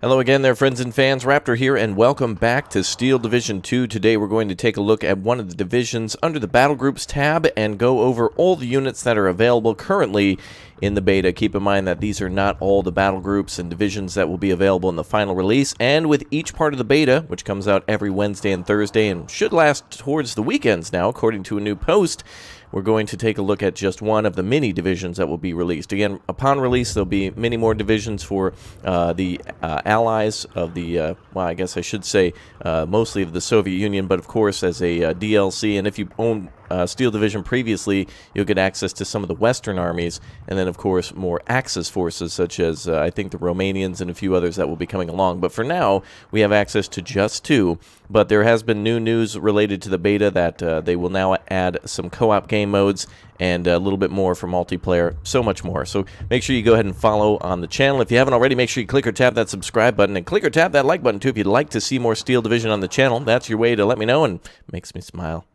Hello again there, friends and fans. Raptor here, and welcome back to Steel Division 2. Today we're going to take a look at one of the divisions under the Battle Groups tab and go over all the units that are available currently in the beta. Keep in mind that these are not all the battle groups and divisions that will be available in the final release, and with each part of the beta, which comes out every Wednesday and Thursday and should last towards the weekends now, according to a new post, we're going to take a look at just one of the mini divisions that will be released. Again, upon release, there'll be many more divisions for the allies of the, well, I guess I should say mostly of the Soviet Union, but of course as a DLC, and if you own Steel Division previously, you'll get access to some of the Western armies, and then of course more Axis forces such as I think the Romanians and a few others that will be coming along. But for now, we have access to just two, but there has been new news related to the beta that they will now add some co-op game modes and a little bit more for multiplayer, so much more. So make sure you go ahead and follow on the channel. If you haven't already, make sure you click or tap that subscribe button, and click or tap that like button too if you'd like to see more Steel Division on the channel. That's your way to let me know and makes me smile.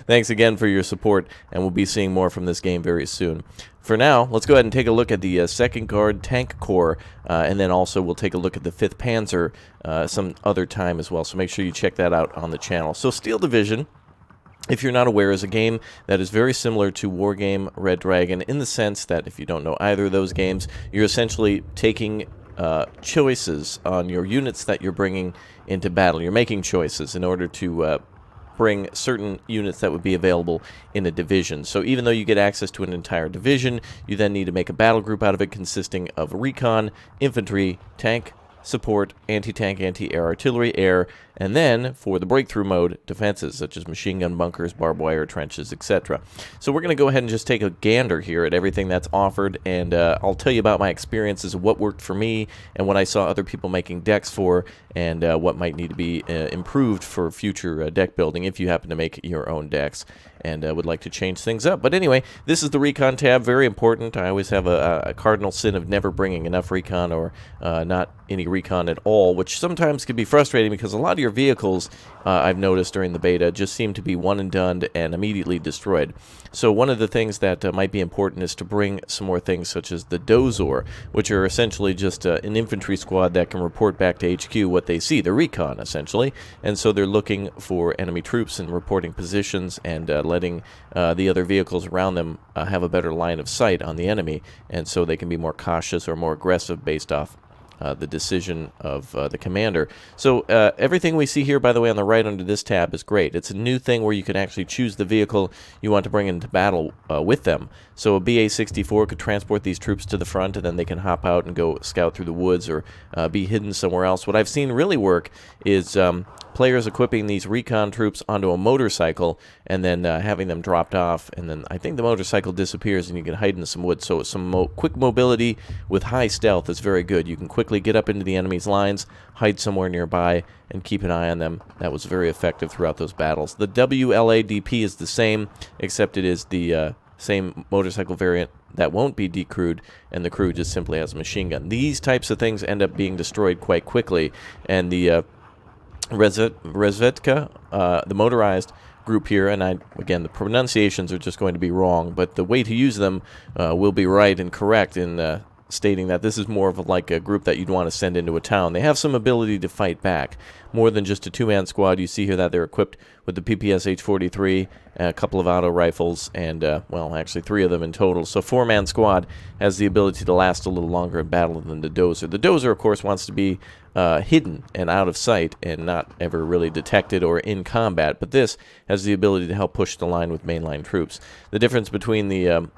Thanks again for your support, and we'll be seeing more from this game very soon. For now, let's go ahead and take a look at the 2nd Guard Tank Corps, and then also we'll take a look at the 5th Panzer some other time as well, so make sure you check that out on the channel. So Steel Division, if you're not aware, is a game that is very similar to Wargame Red Dragon in the sense that if you don't know either of those games, you're essentially taking choices on your units that you're bringing into battle. You're making choices in order to bring certain units that would be available in a division. So even though you get access to an entire division, you then need to make a battle group out of it consisting of Recon, Infantry, Tank, Support, Anti-Tank, Anti-Air Artillery, Air, and then for the breakthrough mode, defenses such as machine gun bunkers, barbed wire, trenches, etc. So we're going to go ahead and just take a gander here at everything that's offered, and I'll tell you about my experiences of what worked for me and what I saw other people making decks for, and what might need to be improved for future deck building if you happen to make your own decks and would like to change things up. But anyway, this is the Recon tab, very important. I always have a cardinal sin of never bringing enough Recon or not any Recon at all, which sometimes can be frustrating because a lot of your vehicles, I've noticed during the beta, just seem to be one and done and immediately destroyed. So one of the things that might be important is to bring some more things such as the Dosen't, which are essentially just an infantry squad that can report back to HQ what they see, the Recon essentially, and so they're looking for enemy troops and reporting positions and letting the other vehicles around them have a better line of sight on the enemy, and so they can be more cautious or more aggressive based off the decision of the commander. So everything we see here, by the way, on the right under this tab is great. It's a new thing where you can actually choose the vehicle you want to bring into battle with them. So a BA-64 could transport these troops to the front, and then they can hop out and go scout through the woods or be hidden somewhere else. What I've seen really work is players equipping these Recon troops onto a motorcycle and then having them dropped off, and then I think the motorcycle disappears and you can hide in some woods. So some quick mobility with high stealth is very good. You can quickly get up into the enemy's lines, hide somewhere nearby, and keep an eye on them. That was very effective throughout those battles. The WLADP is the same, except it is the same motorcycle variant that won't be decrewed, and the crew just simply has a machine gun. These types of things end up being destroyed quite quickly, and the Rezvetka, the motorized group here, and again, the pronunciations are just going to be wrong, but the way to use them will be right and correct in stating that this is more of like a group that you'd want to send into a town. They have some ability to fight back, more than just a two-man squad. You see here that they're equipped with the PPS H-43, a couple of auto rifles, and, well, actually 3 of them in total. So 4-man squad has the ability to last a little longer in battle than the Dozer. The Dozer, of course, wants to be hidden and out of sight and not ever really detected or in combat, but this has the ability to help push the line with mainline troops. The difference between the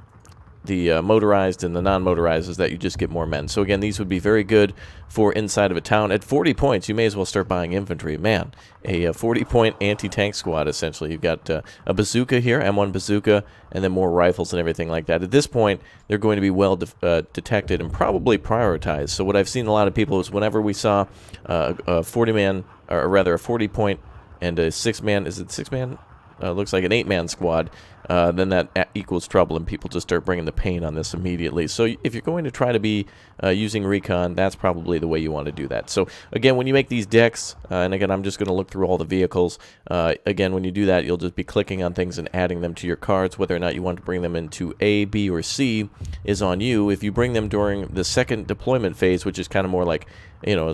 motorized and the non-motorized is that you just get more men. So again, these would be very good for inside of a town. At 40 points, you may as well start buying infantry. Man, a 40-point anti-tank squad, essentially. You've got a bazooka here, M1 bazooka, and then more rifles and everything like that. At this point, they're going to be well detected and probably prioritized. So what I've seen a lot of people is whenever we saw a 40-man, or rather a 40-point and a 6-man, is it 6-man? Looks like an 8-man squad. then that equals trouble, and people just start bringing the pain on this immediately. So if you're going to try to be using Recon, that's probably the way you want to do that. So again, when you make these decks, and again, I'm just going to look through all the vehicles. Again, when you do that, you'll just be clicking on things and adding them to your cards. Whether or not you want to bring them into A, B, or C is on you. If you bring them during the second deployment phase, which is kind of more like, you know,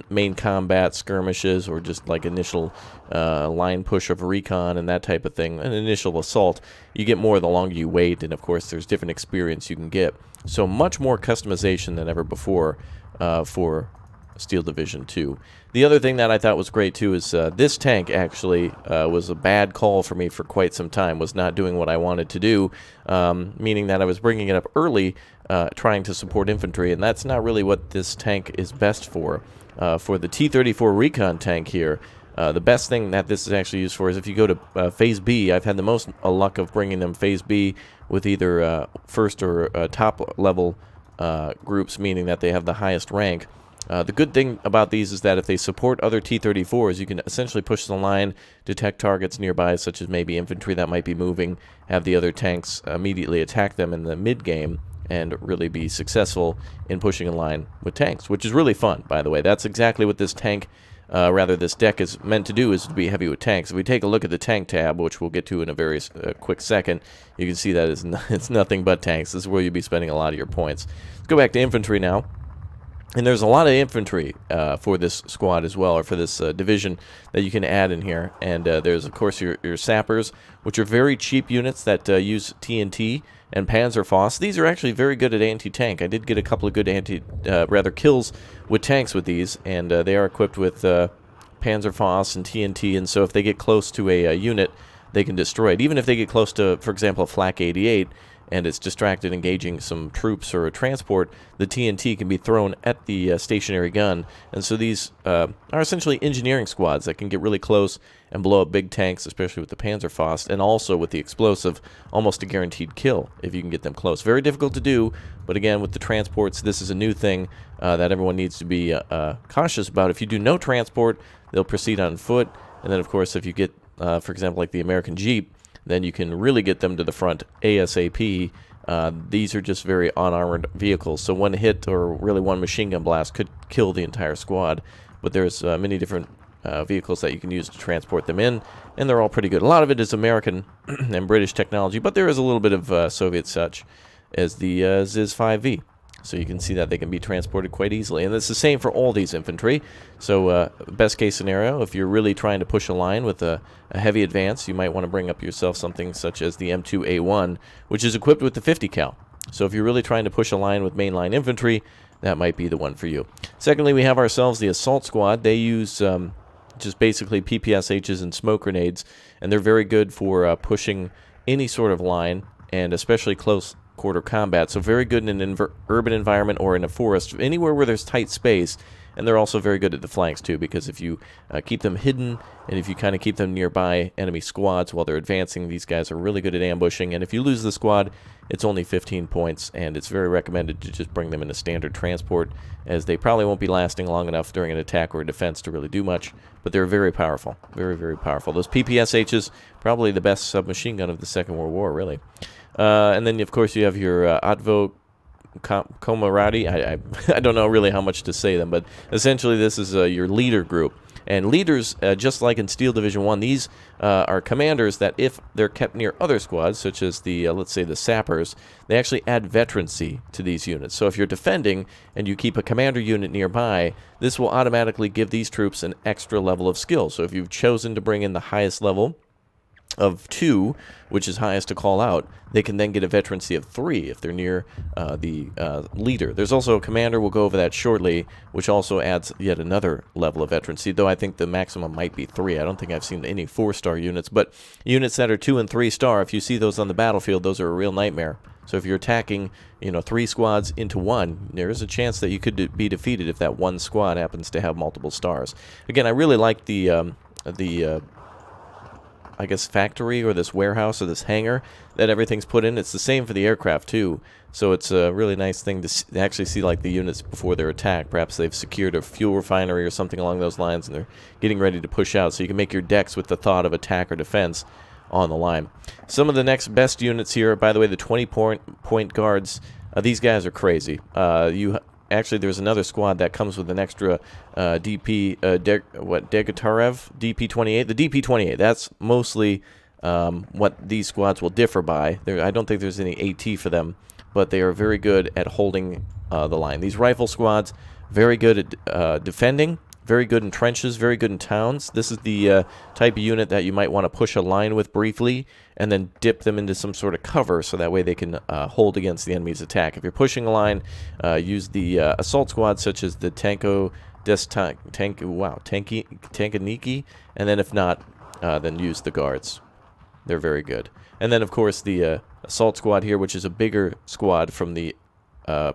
main combat skirmishes, or just like initial line push of Recon and that type of thing, an initial assault, you get more the longer you wait, and of course there's different experience you can get. So much more customization than ever before for Steel Division 2. The other thing that I thought was great too is this tank actually was a bad call for me for quite some time, was not doing what I wanted to do, meaning that I was bringing it up early, trying to support infantry, and that's not really what this tank is best for. For the T-34 Recon tank here, the best thing that this is actually used for is if you go to Phase B. I've had the most luck of bringing them Phase B with either first or top level groups, meaning that they have the highest rank. The good thing about these is that if they support other T-34s, you can essentially push the line, detect targets nearby, such as maybe infantry that might be moving, have the other tanks immediately attack them in the mid-game, and really be successful in pushing a line with tanks, which is really fun, by the way. That's exactly what this tank, this deck is meant to do, is to be heavy with tanks. If we take a look at the tank tab, which we'll get to in a very quick second, you can see that it's nothing but tanks. This is where you'll be spending a lot of your points. Let's go back to infantry now. And there's a lot of infantry for this squad as well, or for this division that you can add in here. And there's, of course, your sappers, which are very cheap units that use TNT and Panzerfaust. These are actually very good at anti-tank. I did get a couple of good kills with tanks with these, and they are equipped with Panzerfaust and TNT, and so if they get close to a unit, they can destroy it. Even if they get close to, for example, a Flak 88, and it's distracted engaging some troops or a transport, the TNT can be thrown at the stationary gun. And so these are essentially engineering squads that can get really close and blow up big tanks, especially with the Panzerfaust, and also with the explosive, almost a guaranteed kill if you can get them close. Very difficult to do, but again, with the transports, this is a new thing that everyone needs to be cautious about. If you do no transport, they'll proceed on foot, and then, of course, if you get, for example, like the American Jeep, then you can really get them to the front ASAP. These are just very unarmored vehicles, so one hit or really one machine gun blast could kill the entire squad. But there's many different vehicles that you can use to transport them in, and they're all pretty good. A lot of it is American and British technology, but there is a little bit of Soviet such as the Ziz 5V. So you can see that they can be transported quite easily. And it's the same for all these infantry. So best case scenario, if you're really trying to push a line with a heavy advance, you might want to bring up yourself something such as the M2A1, which is equipped with the 50 cal. So if you're really trying to push a line with mainline infantry, that might be the one for you. Secondly, we have ourselves the Assault Squad. They use just basically PPSHs and smoke grenades, and they're very good for pushing any sort of line, and especially close quarter combat. So very good in an urban environment or in a forest, anywhere where there's tight space. And they're also very good at the flanks too, because if you keep them hidden, and if you kind of keep them nearby enemy squads while they're advancing, these guys are really good at ambushing. And if you lose the squad, it's only 15 points, and it's very recommended to just bring them in a standard transport, as they probably won't be lasting long enough during an attack or a defense to really do much. But they're very powerful, very, very powerful. Those PPSHs, probably the best submachine gun of the Second World War, really. And then, of course, you have your Advo Komarati. I don't know really how much to say them, but essentially this is your leader group. And leaders, just like in Steel Division 1, these are commanders that if they're kept near other squads, such as the, let's say, the sappers, they actually add veterancy to these units. So if you're defending and you keep a commander unit nearby, this will automatically give these troops an extra level of skill. So if you've chosen to bring in the highest level of 2, which is highest to call out, they can then get a veterancy of 3 if they're near the leader. There's also a commander, we'll go over that shortly, which also adds yet another level of veterancy, though I think the maximum might be 3. I don't think I've seen any 4-star units, but units that are 2 and 3-star, if you see those on the battlefield, those are a real nightmare. So if you're attacking, 3 squads into 1, there is a chance that you could be defeated if that one squad happens to have multiple stars. Again, I really like the I guess factory or this warehouse or this hangar that everything's put in. It's the same for the aircraft too, so it's a really nice thing to actually see, like, the units before they're attacked. Perhaps they've secured a fuel refinery or something along those lines, and they're getting ready to push out, so you can make your decks with the thought of attack or defense on the line. Some of the next best units here, by the way, the 20-point guards, these guys are crazy. Actually, there's another squad that comes with an extra DP, Degatarev, DP-28. The DP-28, that's mostly what these squads will differ by. I don't think there's any AT for them, but they are very good at holding the line. These rifle squads, very good at defending, very good in trenches, very good in towns. This is the type of unit that you might want to push a line with briefly and then dip them into some sort of cover so that way they can hold against the enemy's attack. If you're pushing a line, use the assault squad such as the Tankaniki, and then if not, then use the guards. They're very good. And then, of course, the assault squad here, which is a bigger squad from the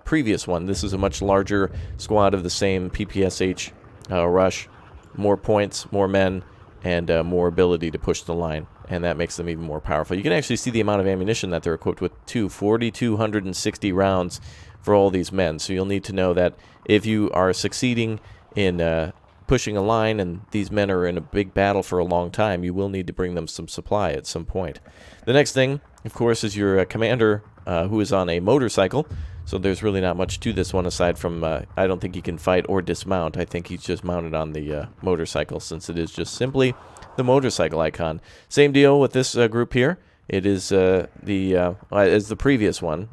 previous one. This is a much larger squad of the same PPSH rush, more points, more men, and more ability to push the line, and that makes them even more powerful. You can actually see the amount of ammunition that they're equipped with, too. 4,260 rounds for all these men, so you'll need to know that if you are succeeding in pushing a line and these men are in a big battle for a long time, you will need to bring them some supply at some point. The next thing, of course, is your commander who is on a motorcycle. So there's really not much to this one aside from I don't think he can fight or dismount. I think he's just mounted on the motorcycle since it is just simply the motorcycle icon. Same deal with this group here. It is as the previous one,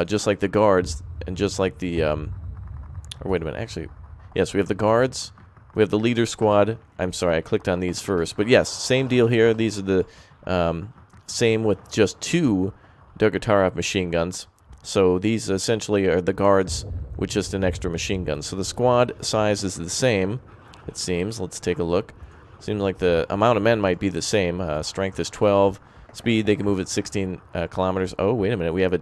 just like the guards and just like the or wait a minute, actually, yes, we have the guards, we have the leader squad. I'm sorry, I clicked on these first, but yes, same deal here. These are the same with just 2 Dogatarov machine guns. So these essentially are the guards with just an extra machine gun. So the squad size is the same, it seems. Let's take a look. Seems like the amount of men might be the same. Strength is 12. Speed, they can move at 16 kilometers. Oh, wait a minute. We have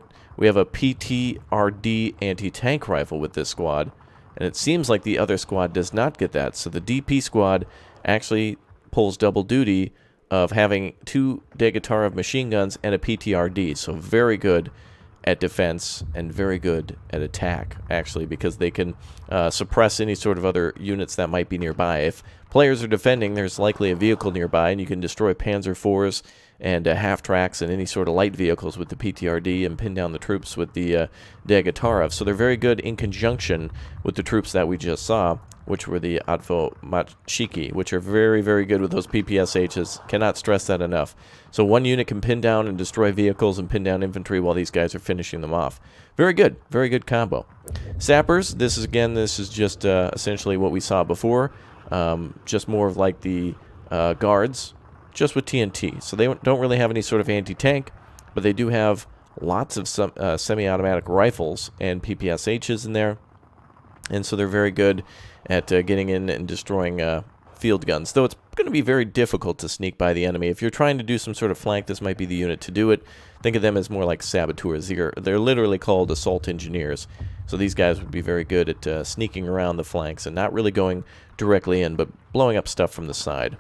a PTRD anti-tank rifle with this squad, and it seems like the other squad does not get that. So the DP squad actually pulls double duty of having 2 Degatarov machine guns and a PTRD. So very good at defense and very good at attack, actually, because they can suppress any sort of other units that might be nearby. If players are defending, there's likely a vehicle nearby, and you can destroy Panzer IVs and half-tracks and any sort of light vehicles with the PTRD and pin down the troops with the Degatarov. So they're very good in conjunction with the troops that we just saw, which were the Advo-Machiki, which are very, very good with those PPSHs. Cannot stress that enough. So one unit can pin down and destroy vehicles and pin down infantry while these guys are finishing them off. Very good combo. Sappers, this is just essentially what we saw before, just more of like the guards, just with TNT. So they don't really have any sort of anti-tank, but they do have lots of semi-automatic rifles and PPSHs in there. And so they're very good at getting in and destroying field guns, though it's going to be very difficult to sneak by the enemy. If you're trying to do some sort of flank, this might be the unit to do it. Think of them as more like saboteurs. They're literally called assault engineers. So these guys would be very good at sneaking around the flanks and not really going directly in, but blowing up stuff from the side.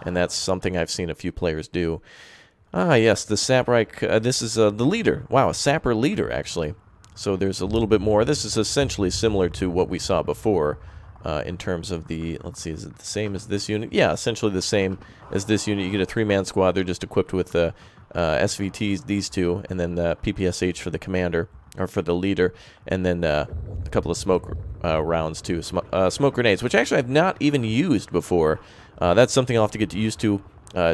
And that's something I've seen a few players do. Ah, yes, the Saprike, this is the leader. Wow, a sapper leader, actually. So there's a little bit more. This is essentially similar to what we saw before in terms of the, let's see, is it the same as this unit? Yeah, essentially the same as this unit. You get a 3-man squad. They're just equipped with SVTs, these 2, and then the PPSH for the commander, or for the leader, and then a couple of smoke rounds too. Smoke grenades, which actually I've not even used before. That's something I'll have to get used to.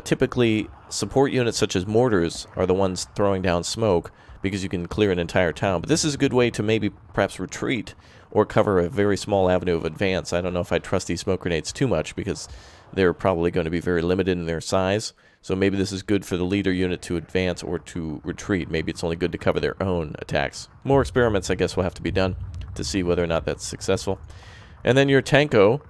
Typically, support units such as mortars are the ones throwing down smoke, because you can clear an entire town. But this is a good way to maybe perhaps retreat or cover a very small avenue of advance. I don't know if I trust these smoke grenades too much because they're probably going to be very limited in their size. So maybe this is good for the leader unit to advance or to retreat. Maybe it's only good to cover their own attacks. More experiments, I guess, will have to be done to see whether or not that's successful. And then your Tanko,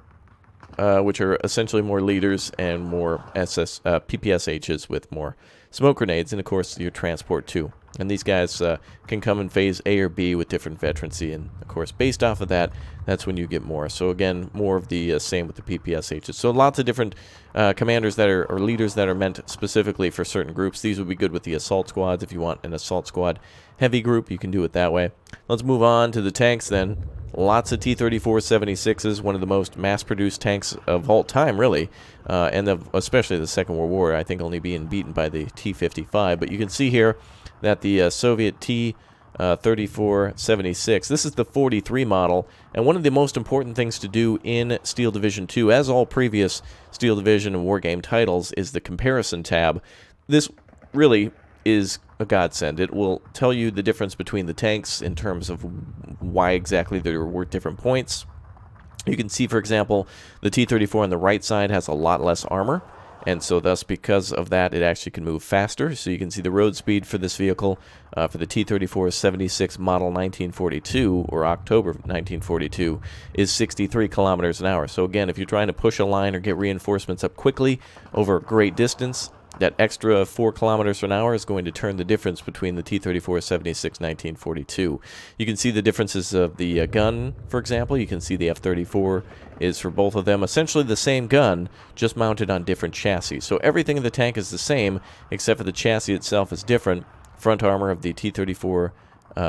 which are essentially more leaders and more PPSHs with more smoke grenades, and of course your transport too. And these guys can come in phase A or B with different veterancy, and of course based off of that, that's when you get more. So again, more of the same with the PPSHs. So lots of different commanders that are, or leaders that are meant specifically for certain groups. These would be good with the assault squads. If you want an assault squad heavy group, you can do it that way. Let's move on to the tanks then. Lots of T-34-76s, one of the most mass-produced tanks of all time, really, and especially the Second World War, I think only being beaten by the T-55. But you can see here that the Soviet T-34-76, this is the 43 model, and one of the most important things to do in Steel Division 2, as all previous Steel Division and Wargame titles, is the comparison tab. This really is a godsend. It will tell you the difference between the tanks in terms of why exactly they're worth different points. You can see, for example, the T-34 on the right side has a lot less armor, and so thus because of that it actually can move faster. So you can see the road speed for this vehicle for the T-34-76 model 1942, or October 1942, is 63 kilometers an hour. So again, if you're trying to push a line or get reinforcements up quickly over a great distance, that extra 4 kilometers an hour is going to turn the difference between the T-34-76 1942. You can see the differences of the gun, for example. You can see the F-34 is for both of them essentially the same gun, just mounted on different chassis. So everything in the tank is the same, except for the chassis itself is different. Front armor of the T-34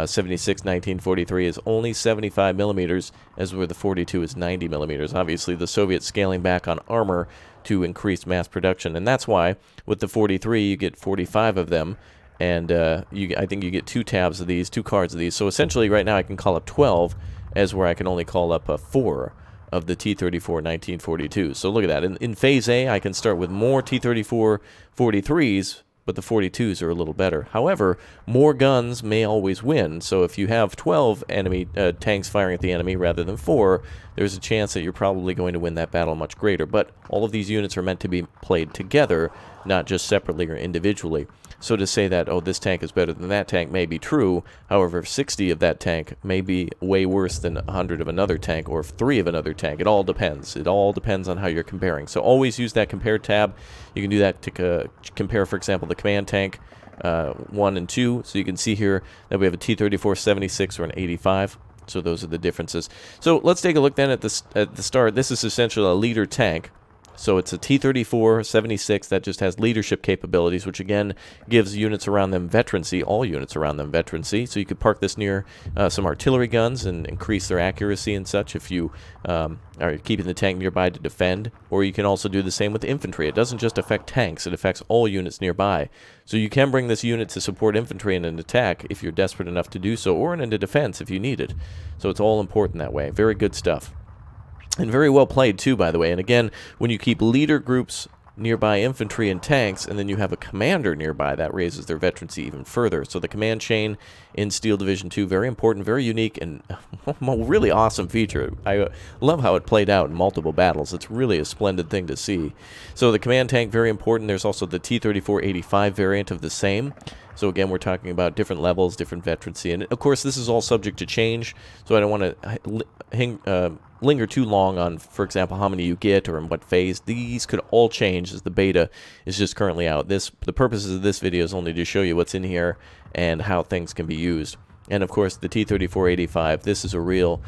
76 1943 is only 75 millimeters, as where the 42 is 90 millimeters. Obviously, the Soviets scaling back on armor to increase mass production, and that's why with the 43 you get 45 of them, and I think you get 2 tabs of these, 2 cards of these. So essentially, right now I can call up 12, as where I can only call up 4 of the T-34 1942. So look at that. In Phase A, I can start with more T-34 43s, but the 42s are a little better. However, more guns may always win, so if you have 12 enemy tanks firing at the enemy rather than 4, there's a chance that you're probably going to win that battle much greater. But all of these units are meant to be played together, not just separately or individually. So to say that, oh, this tank is better than that tank may be true. However, 60 of that tank may be way worse than 100 of another tank, or 3 of another tank. It all depends. It all depends on how you're comparing. So always use that compare tab. You can do that to compare, for example, the command tank 1 and 2. So you can see here that we have a T-34-76 or an 85. So those are the differences. So let's take a look then at the start. This is essentially a leader tank. So it's a T-34-76 that just has leadership capabilities, which again gives units around them veterancy, all units around them veterancy. So you could park this near some artillery guns and increase their accuracy and such if you are keeping the tank nearby to defend. Or you can also do the same with infantry. It doesn't just affect tanks, it affects all units nearby. So you can bring this unit to support infantry in an attack if you're desperate enough to do so, or in a defense if you need it. So it's all important that way. Very good stuff. And very well played, too, by the way. And again, when you keep leader groups nearby infantry and tanks, and then you have a commander nearby, that raises their veterancy even further. So the command chain in Steel Division 2, very important, very unique, and a really awesome feature. I love how it played out in multiple battles. It's really a splendid thing to see. So the command tank, very important. There's also the T-34-85 variant of the same. So again, we're talking about different levels, different veterancy. And of course, this is all subject to change, so I don't want to linger too long on, for example, how many you get or in what phase. These could all change as the beta is just currently out. The purposes of this video is only to show you what's in here and how things can be used. And of course, the T-34-85, this is a real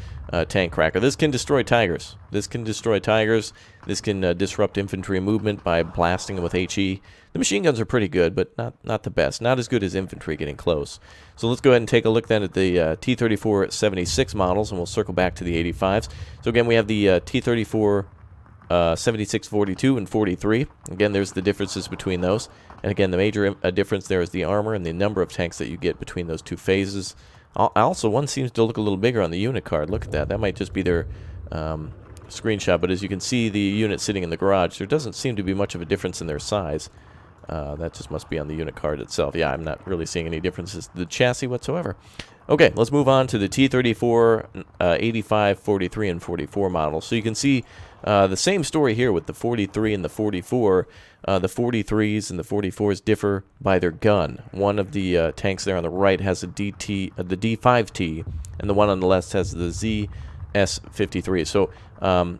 tank cracker. This can destroy Tigers. This can destroy Tigers. This can disrupt infantry movement by blasting them with HE. The machine guns are pretty good, but not the best. Not as good as infantry getting close. So let's go ahead and take a look then at the T-34-76 models, and we'll circle back to the 85s. So again, we have the T-34 76, 42, and 43. Again, there's the differences between those. And again, the major difference there is the armor and the number of tanks that you get between those two phases. Also, one seems to look a little bigger on the unit card. Look at that. That might just be their screenshot. But as you can see, the unit sitting in the garage, there doesn't seem to be much of a difference in their size. That just must be on the unit card itself. Yeah, I'm not really seeing any differences to the chassis whatsoever. Okay, let's move on to the T-34, 85, 43, and 44 models. So you can see the same story here with the 43 and the 44. The 43s and the 44s differ by their gun. One of the tanks there on the right has a the D5T, and the one on the left has the ZS53. So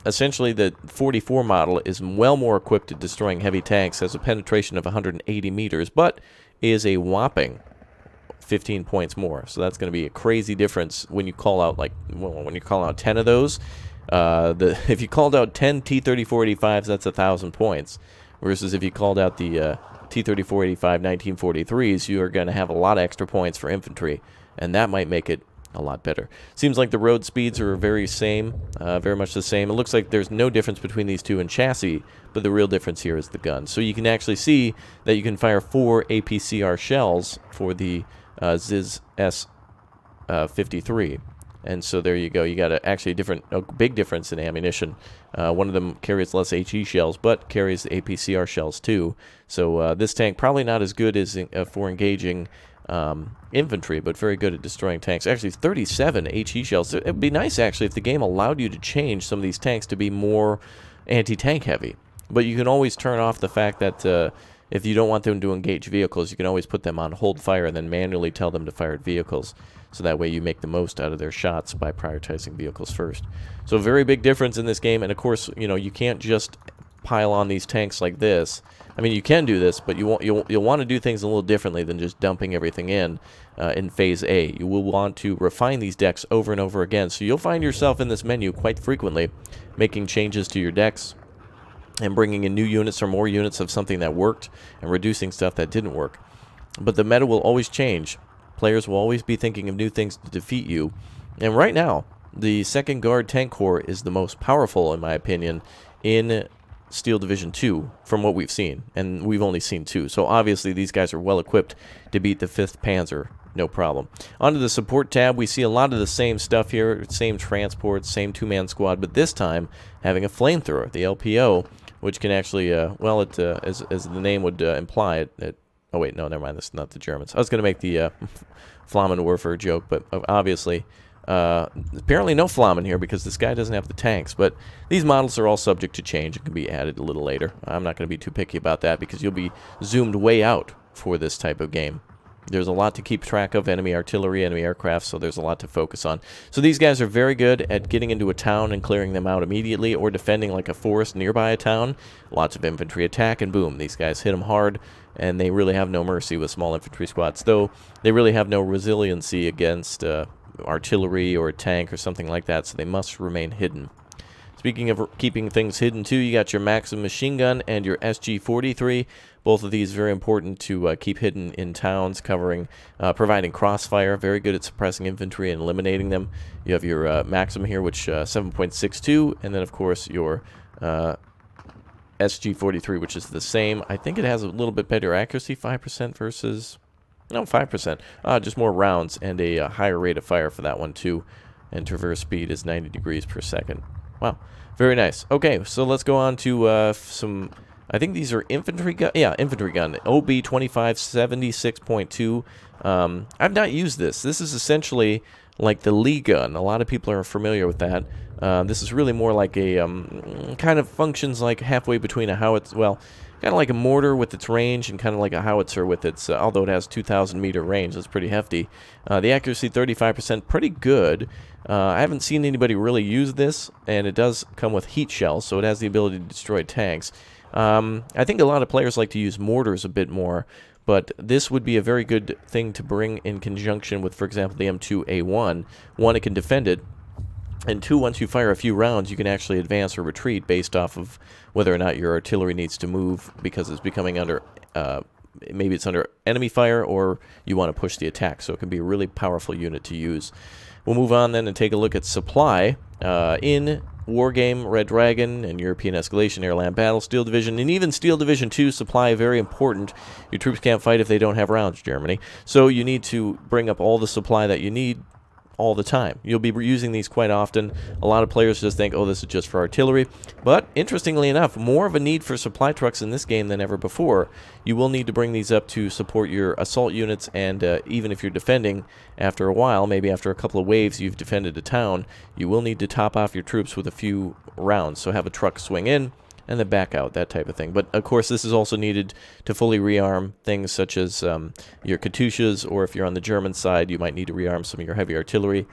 essentially the 44 model is well more equipped at destroying heavy tanks, has a penetration of 180 meters, but is a whopping 15 points more. So that's going to be a crazy difference when you call out, like, when you call out 10 of those. If you called out 10 T-34-85s, that's 1,000 points. Versus if you called out the T-34-85 1943s, you are going to have a lot of extra points for infantry, and that might make it a lot better. Seems like the road speeds are very much the same. It looks like there's no difference between these two in chassis, but the real difference here is the gun. So you can actually see that you can fire 4 APCR shells for the ZIS S53. And so there you go. You got a big difference in ammunition. One of them carries less HE shells, but carries the APCR shells too. So this tank probably not as good as for engaging infantry, but very good at destroying tanks. Actually, 37 HE shells. It would be nice, actually, if the game allowed you to change some of these tanks to be more anti-tank heavy. But you can always turn off the fact that if you don't want them to engage vehicles, you can always put them on hold fire and then manually tell them to fire at vehicles. So that way you make the most out of their shots by prioritizing vehicles first. So a very big difference in this game. And of course, you know, you can't just pile on these tanks like this. I mean, you can do this, but you'll want to do things a little differently than just dumping everything in Phase A. You will want to refine these decks over and over again. So you'll find yourself in this menu quite frequently, making changes to your decks and bringing in new units or more units of something that worked and reducing stuff that didn't work. But the meta will always change. Players will always be thinking of new things to defeat you. And right now, the 2nd Guard Tank Corps is the most powerful, in my opinion, in Steel Division 2 from what we've seen. And we've only seen 2. So obviously these guys are well equipped to beat the 5th Panzer. No problem. Onto the support tab, we see a lot of the same stuff here. Same transports, same 2-man squad, but this time having a flamethrower, the LPO, which can actually, well, it as the name would imply, oh, wait, no, never mind. This is not the Germans. I was going to make the Flammenwerfer joke, but obviously, apparently no Flammen here because this guy doesn't have the tanks. But these models are all subject to change and can be added a little later. I'm not going to be too picky about that because you'll be zoomed way out for this type of game. There's a lot to keep track of, enemy artillery, enemy aircraft, so there's a lot to focus on. So these guys are very good at getting into a town and clearing them out immediately, or defending like a forest nearby a town. Lots of infantry attack, and boom, these guys hit them hard, and they really have no mercy with small infantry squads, though they really have no resiliency against artillery or a tank or something like that, so they must remain hidden. Speaking of keeping things hidden too, you got your Maxim machine gun and your SG-43. Both of these very important to keep hidden in towns, providing crossfire. Very good at suppressing infantry and eliminating them. You have your Maxim here, which 7.62, and then of course your SG-43, which is the same. I think it has a little bit better accuracy, 5% versus, no, 5%. Just more rounds and a higher rate of fire for that one too. And traverse speed is 90 degrees per second. Wow, very nice. Okay, so let's go on to some, I think these are infantry gun. Yeah, infantry gun. OB-2576.2. I've not used this. This is essentially like the Lee gun. A lot of people are familiar with that. This is really more like a, kind of functions like halfway between a howitzer, well, kind of like a mortar with its range and kind of like a howitzer with its, although it has 2,000 meter range, that's pretty hefty. The accuracy 35%, pretty good. I haven't seen anybody really use this, and it does come with heat shells, so it has the ability to destroy tanks. I think a lot of players like to use mortars a bit more, but this would be a very good thing to bring in conjunction with, for example, the M2A1. One, it can defend it, and two, once you fire a few rounds, you can actually advance or retreat based off of whether or not your artillery needs to move because it's becoming under, maybe it's under enemy fire, or you want to push the attack, so it can be a really powerful unit to use. We'll move on then and take a look at supply. In Wargame, Red Dragon, and European Escalation, Airland Battle, Steel Division, and even Steel Division 2, supply very important. Your troops can't fight if they don't have rounds, Germany. So you need to bring up all the supply that you need all the time. You'll be using these quite often. A lot of players just think, oh, this is just for artillery. But, interestingly enough, more of a need for supply trucks in this game than ever before. You will need to bring these up to support your assault units, and even if you're defending, after a while, maybe after a couple of waves you've defended a town, you will need to top off your troops with a few rounds. So have a truck swing in, and then back out, that type of thing. But, of course, this is also needed to fully rearm things such as your Katyushas, or if you're on the German side, you might need to rearm some of your heavy artillery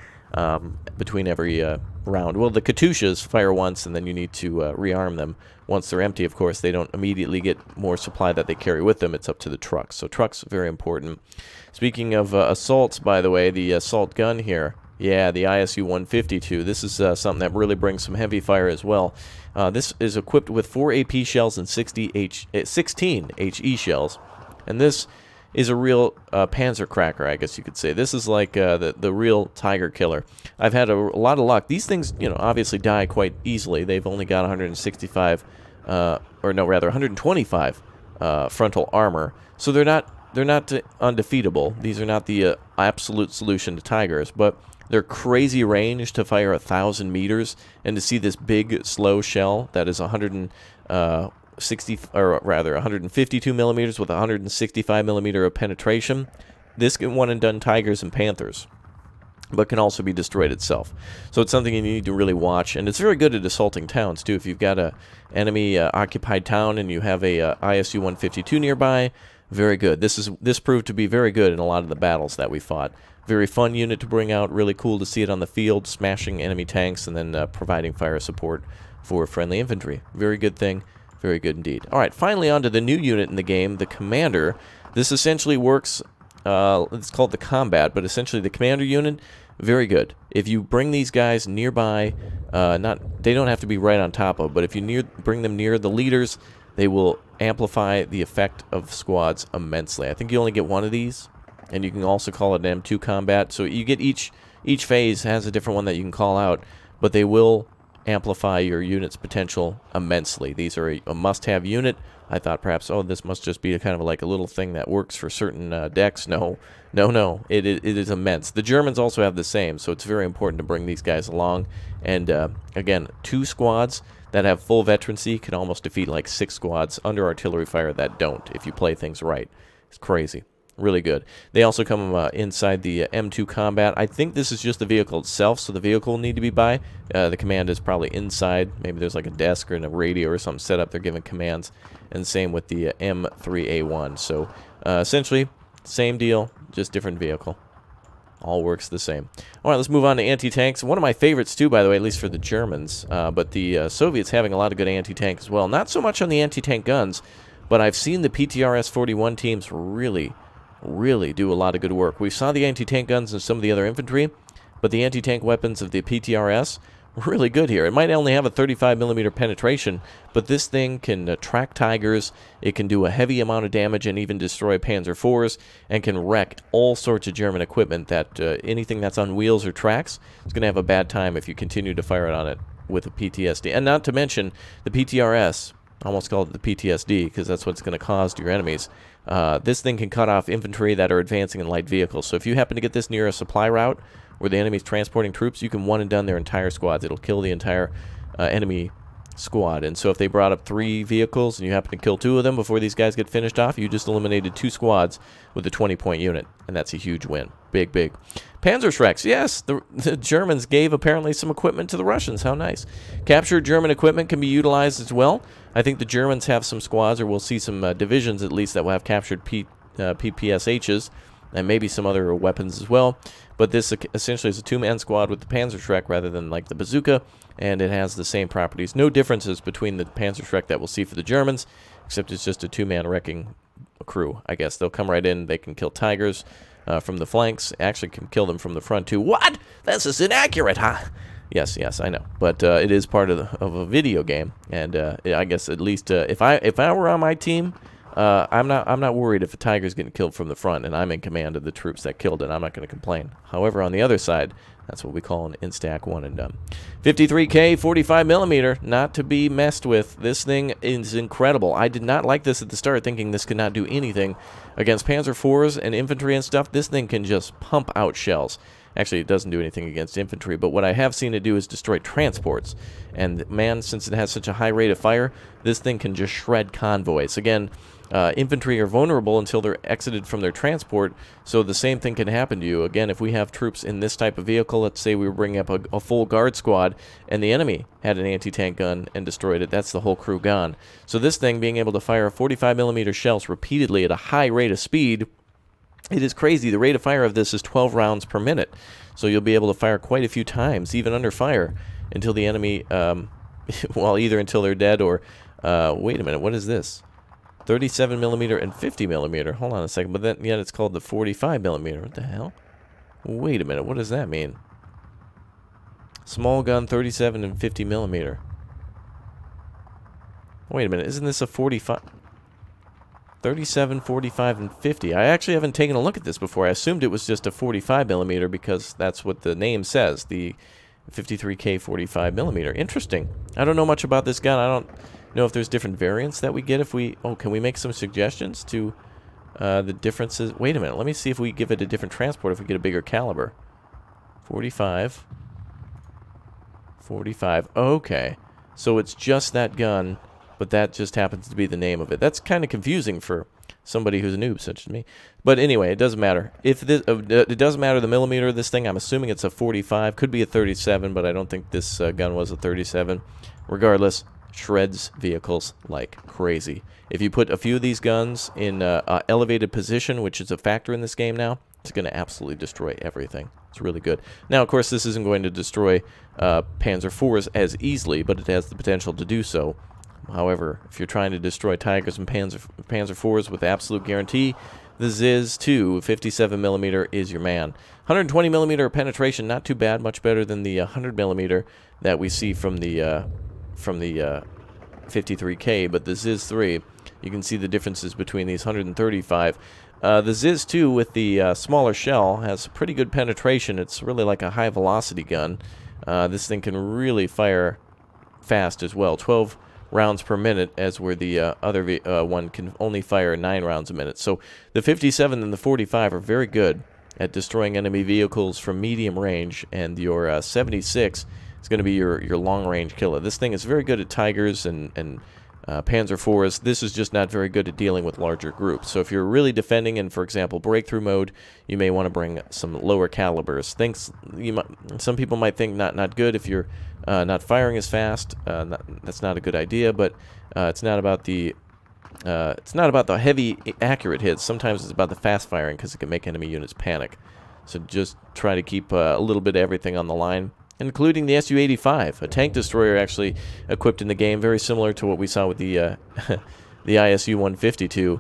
between every round. Well, the Katyushas fire once, and then you need to rearm them. Once they're empty, of course, they don't immediately get more supply that they carry with them. It's up to the trucks. So trucks, very important. Speaking of assaults, by the way, the assault gun here, yeah, the ISU-152. This is something that really brings some heavy fire as well. This is equipped with 4 AP shells and 16 HE shells. And this is a real panzer cracker, I guess you could say. This is like the real tiger killer. I've had a lot of luck. These things, you know, obviously die quite easily. They've only got 165, or no, rather 125 frontal armor, so they're not undefeatable. These are not the absolute solution to tigers, but they're crazy range to fire 1,000 meters, and to see this big slow shell that is 152 millimeters with 165 millimeter of penetration. This can one and done tigers and panthers, but can also be destroyed itself. So it's something you need to really watch, and it's very good at assaulting towns too. If you've got a enemy occupied town and you have a ISU 152 nearby, very good. This proved to be very good in a lot of the battles that we fought. Very fun unit to bring out. Really cool to see it on the field, smashing enemy tanks and then providing fire support for friendly infantry. Very good thing. Very good indeed. All right, finally on to the new unit in the game, the Commander. This essentially works, it's called the Combat, but essentially the Commander unit, very good. If you bring these guys nearby, they don't have to be right on top of, but if you bring them near the leaders, they will amplify the effect of squads immensely. I think you only get one of these, and you can also call it an M2 Combat. So you get each phase has a different one that you can call out, but they will amplify your unit's potential immensely. These are a must-have unit. I thought perhaps, oh, this must just be kind of like a little thing that works for certain decks. No. It is immense. The Germans also have the same, so it's very important to bring these guys along. And again, 2 squads that have full veterancy can almost defeat like 6 squads under artillery fire that don't, if you play things right. It's crazy. Really good. They also come inside the M2 Combat. I think this is just the vehicle itself, so the vehicle will need to be by. The command is probably inside. Maybe there's like a desk or a radio or something set up. They're giving commands. And same with the M3A1. So essentially, same deal, just different vehicle. All works the same. All right, let's move on to anti-tanks. One of my favorites, too, by the way, at least for the Germans. But the Soviets having a lot of good anti-tank as well. Not so much on the anti-tank guns, but I've seen the PTRS-41 teams really do a lot of good work. We saw the anti-tank guns and some of the other infantry, but the anti-tank weapons of the PTRS, really good here. It might only have a 35mm penetration, but this thing can track tigers, it can do a heavy amount of damage and even destroy Panzer IVs, and can wreck all sorts of German equipment that anything that's on wheels or tracks is going to have a bad time if you continue to fire it on it with a PTSD. And not to mention, the PTRS, I almost called it the PTSD because that's what's going to cause to your enemies. This thing can cut off infantry that are advancing in light vehicles. So if you happen to get this near a supply route where the enemy's transporting troops, you can one and done their entire squads. It'll kill the entire enemy squad. And so if they brought up 3 vehicles and you happen to kill 2 of them before these guys get finished off, you just eliminated 2 squads with a 20-point unit. And that's a huge win. Big. Panzerschrecks. Yes, the Germans gave apparently some equipment to the Russians. How nice. Captured German equipment can be utilized as well. I think the Germans have some squads, or we'll see some divisions at least, that will have captured PPSHs, and maybe some other weapons as well. But this essentially is a 2-man squad with the Panzerschreck rather than like the bazooka, and it has the same properties. No differences between the Panzerschreck that we'll see for the Germans, except it's just a 2-man wrecking crew, I guess. They'll come right in, they can kill tigers from the flanks, actually can kill them from the front too. What? This is inaccurate, huh? Yes, I know, but it is part of a video game, and I guess at least if I were on my team, I'm not worried if a tiger's getting killed from the front, and I'm in command of the troops that killed it. I'm not going to complain. However, on the other side, that's what we call an instack one and done. 53K 45mm, not to be messed with. This thing is incredible. I did not like this at the start, thinking this could not do anything against Panzer IVs and infantry and stuff. This thing can just pump out shells. Actually, it doesn't do anything against infantry, but what I have seen it do is destroy transports. And man, since it has such a high rate of fire, this thing can just shred convoys. Again, infantry are vulnerable until they're exited from their transport, so the same thing can happen to you. Again, if we have troops in this type of vehicle, let's say we were bringing up a full guard squad, and the enemy had an anti-tank gun and destroyed it, that's the whole crew gone. So this thing being able to fire 45mm shells repeatedly at a high rate of speed, it is crazy. The rate of fire of this is 12 rounds per minute. So you'll be able to fire quite a few times, even under fire, until the enemy, well, either until they're dead or, wait a minute, what is this? 37mm and 50mm. Hold on a second, but then yet it's called the 45mm. What the hell? Wait a minute, what does that mean? Small gun, 37 and 50mm. Wait a minute, isn't this a 45? 37, 45, and 50. I actually haven't taken a look at this before. I assumed it was just a 45 millimeter because that's what the name says, the 53K 45 millimeter. Interesting. I don't know much about this gun. I don't know if there's different variants that we get if we... Oh, can we make some suggestions to the differences? Wait a minute. Let me see if we give it a different transport if we get a bigger caliber. 45. 45. Okay. So it's just that gun, but that just happens to be the name of it. That's kind of confusing for somebody who's a noob such as me. But anyway, it doesn't matter. If this, it doesn't matter the millimeter of this thing. I'm assuming it's a 45. Could be a 37, but I don't think this gun was a 37. Regardless, shreds vehicles like crazy. If you put a few of these guns in elevated position, which is a factor in this game now, it's going to absolutely destroy everything. It's really good. Now, of course, this isn't going to destroy Panzer IVs as easily, but it has the potential to do so. However, if you're trying to destroy Tigers and Panzer IVs with absolute guarantee, the Ziz 2 57mm is your man. 120mm penetration, not too bad, much better than the 100mm that we see from the 53K, but the Ziz 3, you can see the differences between these 135. The Ziz 2 with the smaller shell has pretty good penetration. It's really like a high-velocity gun. This thing can really fire fast as well, 12 rounds per minute, as where the other one can only fire 9 rounds a minute. So the 57 and the 45 are very good at destroying enemy vehicles from medium range, and your 76 is going to be your long-range killer. This thing is very good at Tigers and Panzer IVs. This is just not very good at dealing with larger groups. So if you're really defending in, for example, breakthrough mode, you may want to bring some lower calibers. Some people might think not good if you're not firing as fast. That's not a good idea. But it's not about the heavy accurate hits. Sometimes it's about the fast firing because it can make enemy units panic. So just try to keep a little bit of everything on the line, including the Su-85, a tank destroyer actually equipped in the game, very similar to what we saw with the the ISU-152.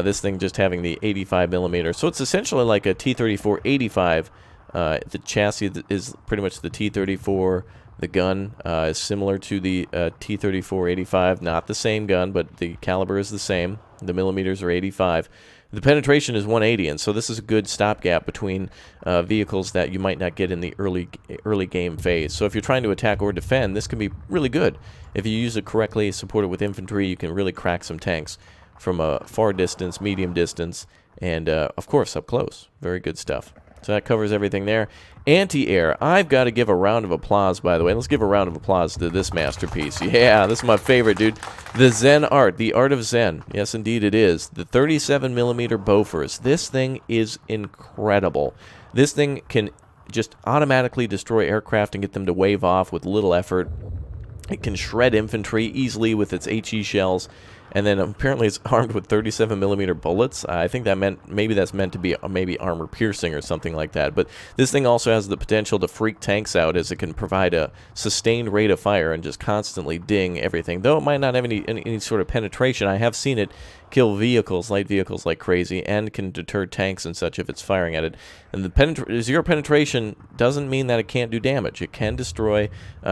This thing just having the 85mm. So it's essentially like a T-34-85. The chassis is pretty much the T-34. The gun is similar to the T-34-85. Not the same gun, but the caliber is the same. The millimeters are 85. The penetration is 180, and so this is a good stopgap between vehicles that you might not get in the early game phase. So if you're trying to attack or defend, this can be really good. If you use it correctly, support it with infantry, you can really crack some tanks from a far distance, medium distance, and of course up close. Very good stuff. So that covers everything there. Anti-air. I've got to give a round of applause, by the way. Let's give a round of applause to this masterpiece. Yeah, this is my favorite, dude. The Zen art. The art of Zen. Yes, indeed it is. The 37mm Bofors. This thing is incredible. This thing can just automatically destroy aircraft and get them to wave off with little effort. It can shred infantry easily with its HE shells. And then apparently it's armed with 37mm bullets. I think that maybe that's meant to be maybe armor piercing or something like that. But this thing also has the potential to freak tanks out, as it can provide a sustained rate of fire and just constantly ding everything. Though it might not have any sort of penetration, I have seen it kill vehicles, light vehicles like crazy, and can deter tanks and such if it's firing at it. And the zero penetration doesn't mean that it can't do damage. It can destroy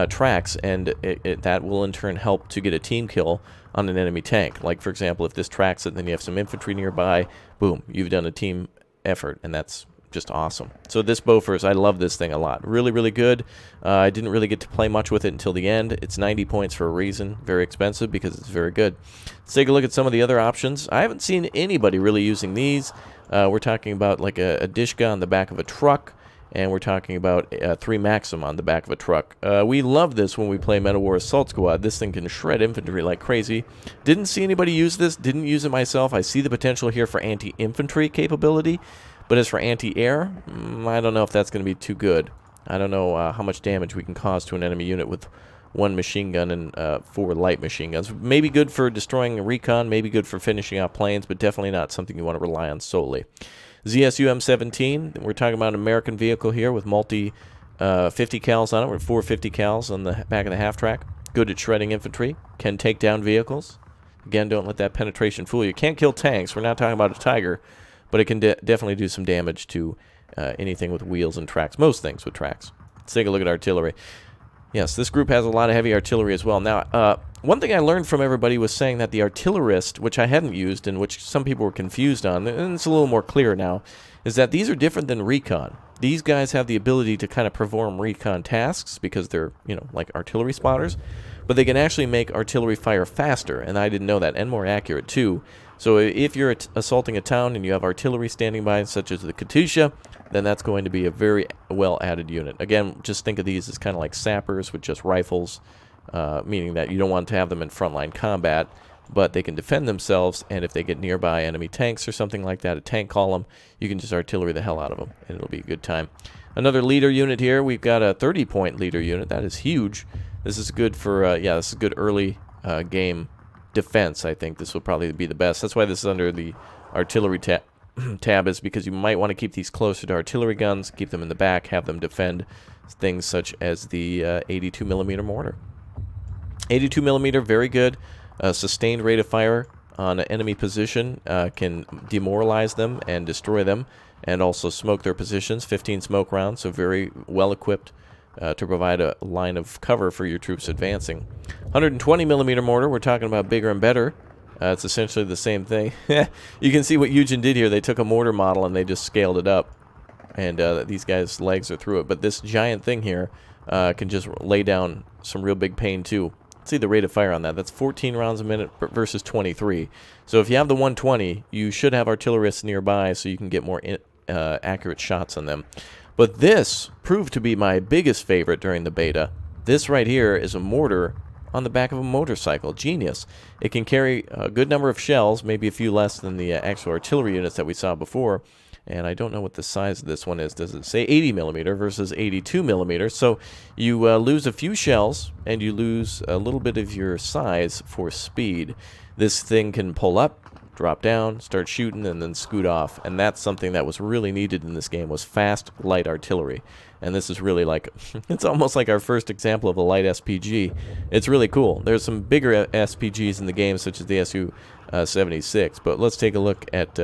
tracks, and that will in turn help to get a team kill on an enemy tank. Like, for example, if this tracks it, then you have some infantry nearby, boom, you've done a team effort, and that's just awesome. So this Bofors, I love this thing a lot. Really, really good. I didn't really get to play much with it until the end. It's 90 points for a reason. Very expensive because it's very good. Let's take a look at some of the other options. I haven't seen anybody really using these. We're talking about like a Dishka on the back of a truck, and we're talking about 3 Maxim on the back of a truck. We love this when we play Metal War Assault Squad. This thing can shred infantry like crazy. Didn't see anybody use this. Didn't use it myself. I see the potential here for anti-infantry capability. But as for anti-air, I don't know if that's going to be too good. I don't know how much damage we can cause to an enemy unit with 1 machine gun and 4 light machine guns. Maybe good for destroying a recon, maybe good for finishing out planes, but definitely not something you want to rely on solely. ZSU M17, we're talking about an American vehicle here with multi 50 cals on it. We're 450 cals on the back of the half-track. Good at shredding infantry. Can take down vehicles. Again, don't let that penetration fool you. Can't kill tanks. We're not talking about a Tiger, but it can definitely do some damage to anything with wheels and tracks. Most things with tracks. Let's take a look at artillery. Yes, this group has a lot of heavy artillery as well. Now, one thing I learned from everybody was saying that the artillerist, which I hadn't used and which some people were confused on, and it's a little more clear now, is that these are different than Recon. These guys have the ability to kind of perform Recon tasks because they're, you know, like artillery spotters, but they can actually make artillery fire faster, and I didn't know that, and more accurate too. So if you're assaulting a town and you have artillery standing by, such as the Katyusha, then that's going to be a very well-added unit. Again, just think of these as kind of like sappers with just rifles, meaning that you don't want to have them in frontline combat, but they can defend themselves, and if they get nearby enemy tanks or something like that, a tank column, you can just artillery the hell out of them, and it'll be a good time. Another leader unit here. We've got a 30-point leader unit. That is huge. This is good for, yeah, this is good early game defense. I think this will probably be the best. That's why this is under the artillery tab, is because you might want to keep these closer to artillery guns, keep them in the back, have them defend things such as the 82mm mortar. 82mm, very good. Sustained rate of fire on an enemy position can demoralize them and destroy them, and also smoke their positions. 15 smoke rounds, so very well equipped to provide a line of cover for your troops advancing. 120mm mortar, we're talking about bigger and better. It's essentially the same thing. You can see what Eugen did here. They took a mortar model and they just scaled it up, and these guys' legs are through it. But this giant thing here can just lay down some real big pain too. See the rate of fire on that. That's 14 rounds a minute versus 23. So if you have the 120, you should have artillerists nearby so you can get more accurate shots on them. But this proved to be my biggest favorite during the beta. This right here is a mortar on the back of a motorcycle. Genius. It can carry a good number of shells, maybe a few less than the actual artillery units that we saw before. And I don't know what the size of this one is. Does it say 80mm versus 82mm? So you lose a few shells, and you lose a little bit of your size for speed. This thing can pull up, drop down, start shooting, and then scoot off. And that's something that was really needed in this game, was fast, light artillery. And this is really like, it's almost like our first example of a light SPG. It's really cool. There's some bigger SPGs in the game, such as the Su-76. But let's take a look at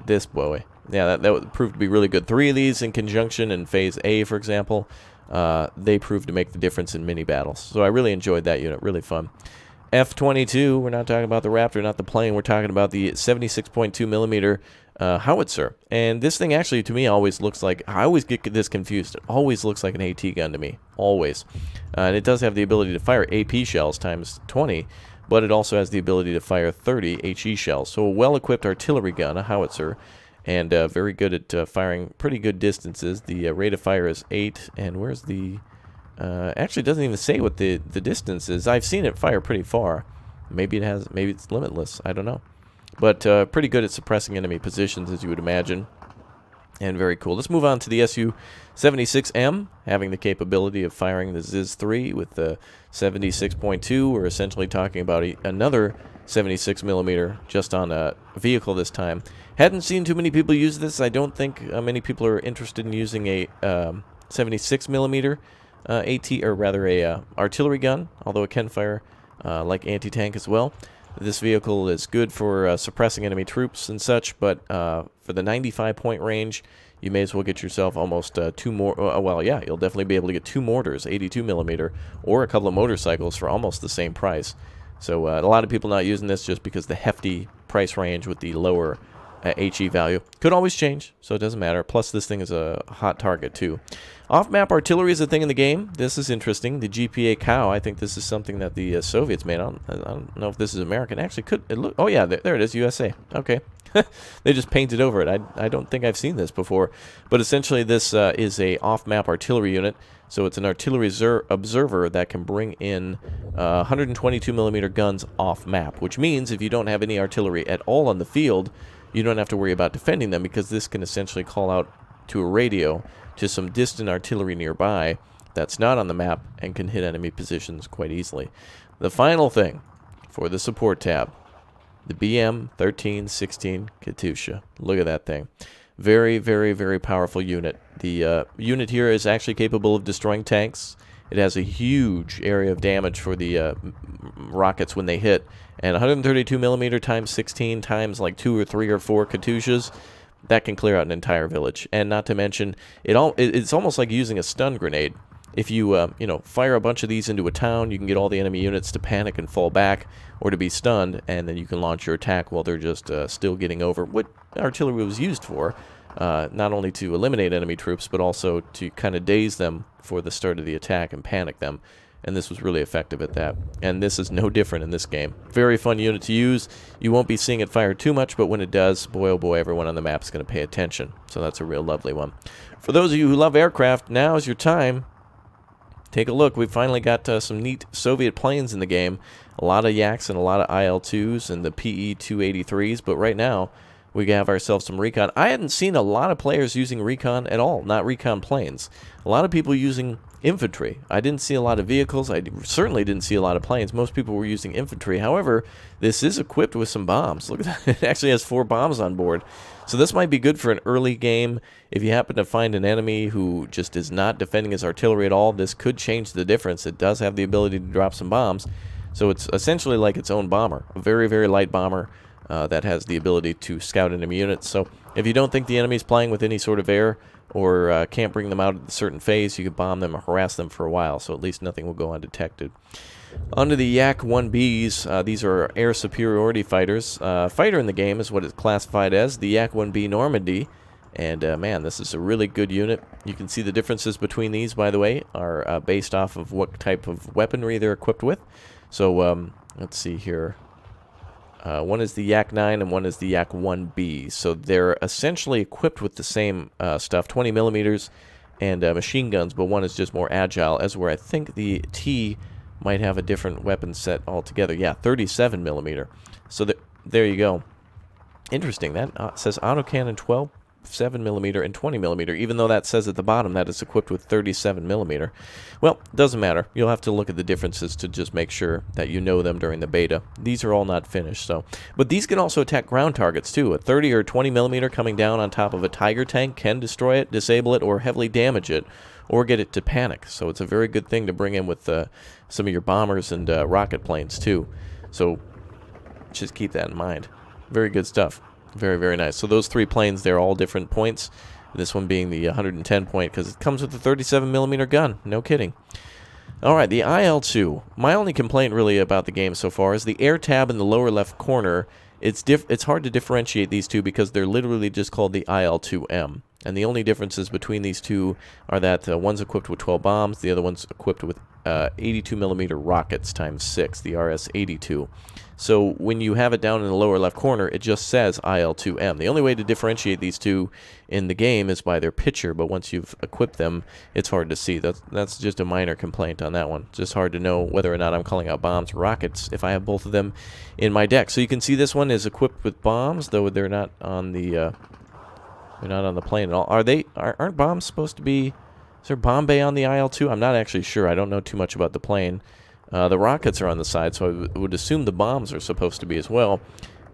this boy. Yeah, that proved to be really good. 3 of these in conjunction in Phase A, for example, they proved to make the difference in mini battles. So I really enjoyed that unit. Really fun. F-22, we're not talking about the Raptor, not the plane. We're talking about the 76.2mm howitzer. And this thing actually, to me, always looks like, I always get this confused. It always looks like an AT gun to me. Always. And it does have the ability to fire AP shells times 20, but it also has the ability to fire 30 HE shells. So a well-equipped artillery gun, a howitzer, and very good at firing pretty good distances. The rate of fire is 8, and where's the... actually, it doesn't even say what the distance is. I've seen it fire pretty far. Maybe it has. Maybe it's limitless. I don't know. But pretty good at suppressing enemy positions, as you would imagine. And very cool. Let's move on to the Su-76M, having the capability of firing the Ziz-3 with the 76.2. We're essentially talking about another 76mm just on a vehicle this time. Hadn't seen too many people use this. I don't think many people are interested in using a 76mm AT, or rather a artillery gun, although it can fire like anti-tank as well. This vehicle is good for suppressing enemy troops and such, but for the 95-point range, you may as well get yourself almost 2 more. Well, yeah, you'll definitely be able to get 2 mortars, 82mm, or a couple of motorcycles for almost the same price. So a lot of people not using this just because the hefty price range with the lower HE value. Could always change, so it doesn't matter. Plus, this thing is a hot target, too. Off-map artillery is a thing in the game. This is interesting. The F.A.Q, I think this is something that the Soviets made. I don't know if this is American. Actually, could it look? Oh, yeah, there it is, USA. Okay. They just painted over it. I don't think I've seen this before. But essentially, this is a off-map artillery unit. So it's an artillery observer that can bring in 122mm guns off-map, which means if you don't have any artillery at all on the field, you don't have to worry about defending them, because this can essentially call out to a radio to some distant artillery nearby that's not on the map and can hit enemy positions quite easily. The final thing for the support tab, the BM-1316 Katyusha. Look at that thing. Very, very, very powerful unit. The unit here is actually capable of destroying tanks. It has a huge area of damage for the rockets when they hit. And 132mm times 16 times like 2 or 3 or 4 Katyushas, that can clear out an entire village. And not to mention, it's almost like using a stun grenade. if you, you know, fire a bunch of these into a town, you can get all the enemy units to panic and fall back or to be stunned, and then you can launch your attack while they're just still getting over what artillery was used for, not only to eliminate enemy troops, but also to kind of daze them for the start of the attack and panic them. And this was really effective at that. And this is no different in this game. Very fun unit to use. You won't be seeing it fire too much, but when it does, boy oh boy, everyone on the map is going to pay attention. So that's a real lovely one. For those of you who love aircraft, now is your time. Take a look. We've finally got some neat Soviet planes in the game. A lot of Yaks and a lot of IL-2s and the PE-283s, but right now we have ourselves some Recon. I hadn't seen a lot of players using Recon at all, not Recon planes. A lot of people using infantry. I didn't see a lot of vehicles. I certainly didn't see a lot of planes. Most people were using infantry. However, this is equipped with some bombs. Look at that. It actually has 4 bombs on board. So this might be good for an early game. If you happen to find an enemy who just is not defending his artillery at all, this could change the difference. It does have the ability to drop some bombs. So it's essentially like its own bomber. A very, very light bomber that has the ability to scout enemy units. So if you don't think the enemy's playing with any sort of air, or can't bring them out at a certain phase, you can bomb them or harass them for a while, so at least nothing will go undetected. Onto the Yak-1Bs, these are air superiority fighters. Fighter in the game is what it's classified as, the Yak-1B Normandy, and man, this is a really good unit. You can see the differences between these, by the way, are based off of what type of weaponry they're equipped with. So, let's see here. One is the Yak-9 and one is the Yak-1B. So they're essentially equipped with the same stuff, 20 millimeters and machine guns, but one is just more agile, as where I think the T might have a different weapon set altogether. Yeah, 37 millimeter. So there you go. Interesting. That says autocannon 12, 7 millimeter and 20 millimeter, even though that says at the bottom that it's equipped with 37 millimeter. Well, doesn't matter. You'll have to look at the differences to just make sure that you know them during the beta. These are all not finished, so. But these can also attack ground targets too. A 30 or 20 millimeter coming down on top of a Tiger tank can destroy it, disable it, or heavily damage it, or get it to panic. So it's a very good thing to bring in with some of your bombers and rocket planes too. So just keep that in mind. Very good stuff. Very, very nice. So those 3 planes, they're all different points. This one being the 110 point because it comes with a 37 millimeter gun. No kidding. All right, the IL-2. My only complaint really about the game so far is the air tab in the lower left corner. It's hard to differentiate these two because they're literally just called the IL-2M. And the only differences between these two are that one's equipped with 12 bombs, the other one's equipped with 82 millimeter rockets times 6, the RS-82. So when you have it down in the lower left corner, it just says IL-2M. The only way to differentiate these two in the game is by their picture, but once you've equipped them, it's hard to see. That's just a minor complaint on that one. It's just hard to know whether or not I'm calling out bombs or rockets if I have both of them in my deck. So you can see this one is equipped with bombs, though they're not on the plane at all. Aren't bombs supposed to be? Is there bomb bay on the IL-2? I'm not actually sure. I don't know too much about the plane. The rockets are on the side, so I would assume the bombs are supposed to be as well.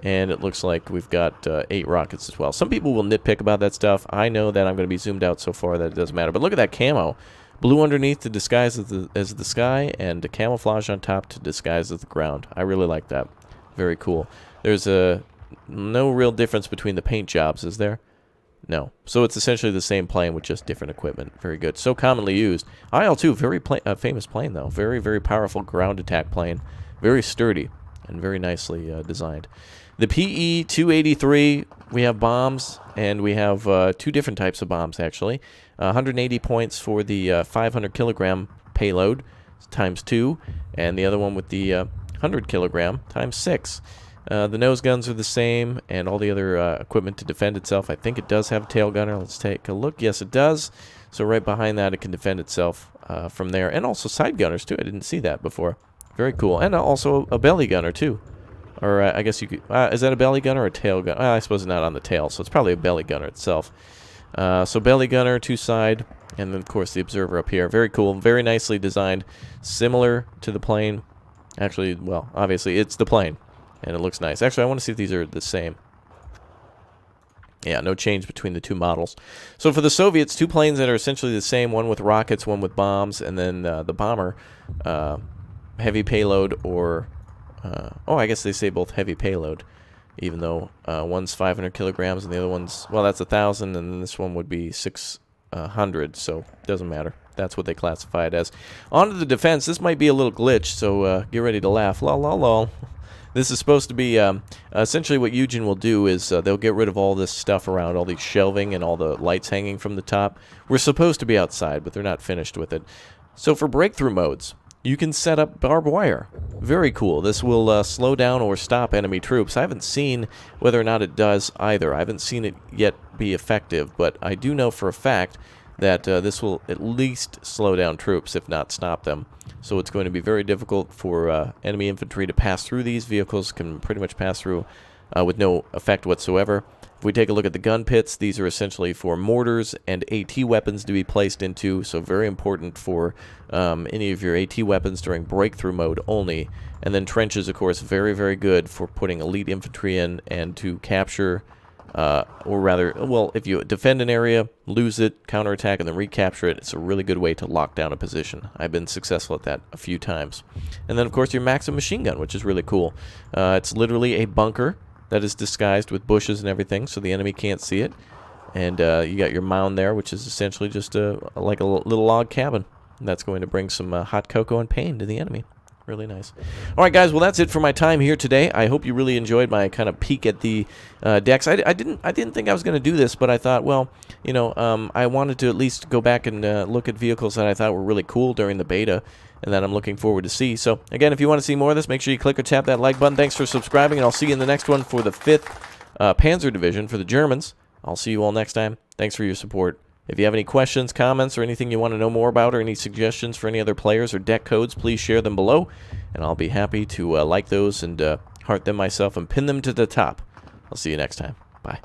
And it looks like we've got 8 rockets as well. Some people will nitpick about that stuff. I know that I'm going to be zoomed out so far that it doesn't matter. But look at that camo. Blue underneath to disguise as the sky, and the camouflage on top to disguise as the ground. I really like that. Very cool. There's no real difference between the paint jobs, is there? No. So it's essentially the same plane with just different equipment. Very good. So commonly used. IL-2, very famous plane, though. Very, very powerful ground attack plane. Very sturdy and very nicely designed. The PE-283, we have bombs, and we have 2 different types of bombs, actually. 180 points for the 500 kilogram payload times 2, and the other one with the 100 kilogram times 6. The nose guns are the same, and all the other equipment to defend itself. I think it does have a tail gunner. Let's take a look. Yes, it does. So right behind that, it can defend itself from there. And also side gunners, too. I didn't see that before. Very cool. And also a belly gunner, too. Or I guess you could... is that a belly gunner or a tail gunner? I suppose it's not on the tail, so it's probably a belly gunner itself. So belly gunner, 2 side, and then, of course, the observer up here. Very cool. Very nicely designed. Similar to the plane. Actually, well, obviously, it's the plane. And it looks nice. Actually, I want to see if these are the same. Yeah, no change between the 2 models. So for the Soviets, 2 planes that are essentially the same, one with rockets, one with bombs, and then the bomber, heavy payload or... oh, I guess they say both heavy payload, even though one's 500 kilograms and the other one's... Well, that's 1,000, and then this one would be 100, so doesn't matter. That's what they classify it as. On to the defense. This might be a little glitch, so get ready to laugh. Lol, lol, lol. This is supposed to be, essentially what Eugen will do is they'll get rid of all this stuff around, all these shelving and all the lights hanging from the top. We're supposed to be outside, but they're not finished with it. So for breakthrough modes, you can set up barbed wire. Very cool. This will slow down or stop enemy troops. I haven't seen whether or not it does either. I haven't seen it yet be effective, but I do know for a fact that this will at least slow down troops, if not stop them. So it's going to be very difficult for enemy infantry to pass through these. Vehicles can pretty much pass through with no effect whatsoever. If we take a look at the gun pits, these are essentially for mortars and AT weapons to be placed into, so very important for any of your AT weapons during breakthrough mode only. And then trenches, of course, very, very good for putting elite infantry in and to capture, or rather, well, if you defend an area, lose it, counterattack, and then recapture it, it's a really good way to lock down a position. I've been successful at that a few times. And then, of course, your Maxim machine gun, which is really cool. It's literally a bunker that is disguised with bushes and everything, so the enemy can't see it. And you got your mound there, which is essentially just like a little log cabin. And that's going to bring some hot cocoa and pain to the enemy. Really nice. All right, guys. Well, that's it for my time here today. I hope you really enjoyed my kind of peek at the decks. I didn't think I was going to do this, but I thought, well, you know, I wanted to at least go back and look at vehicles that I thought were really cool during the beta, and that I'm looking forward to see. So, again, if you want to see more of this, make sure you click or tap that like button. Thanks for subscribing, and I'll see you in the next one for the 5th Panzer Division for the Germans. I'll see you all next time. Thanks for your support. If you have any questions, comments, or anything you want to know more about, or any suggestions for any other players or deck codes, please share them below, and I'll be happy to like those and heart them myself and pin them to the top. I'll see you next time. Bye.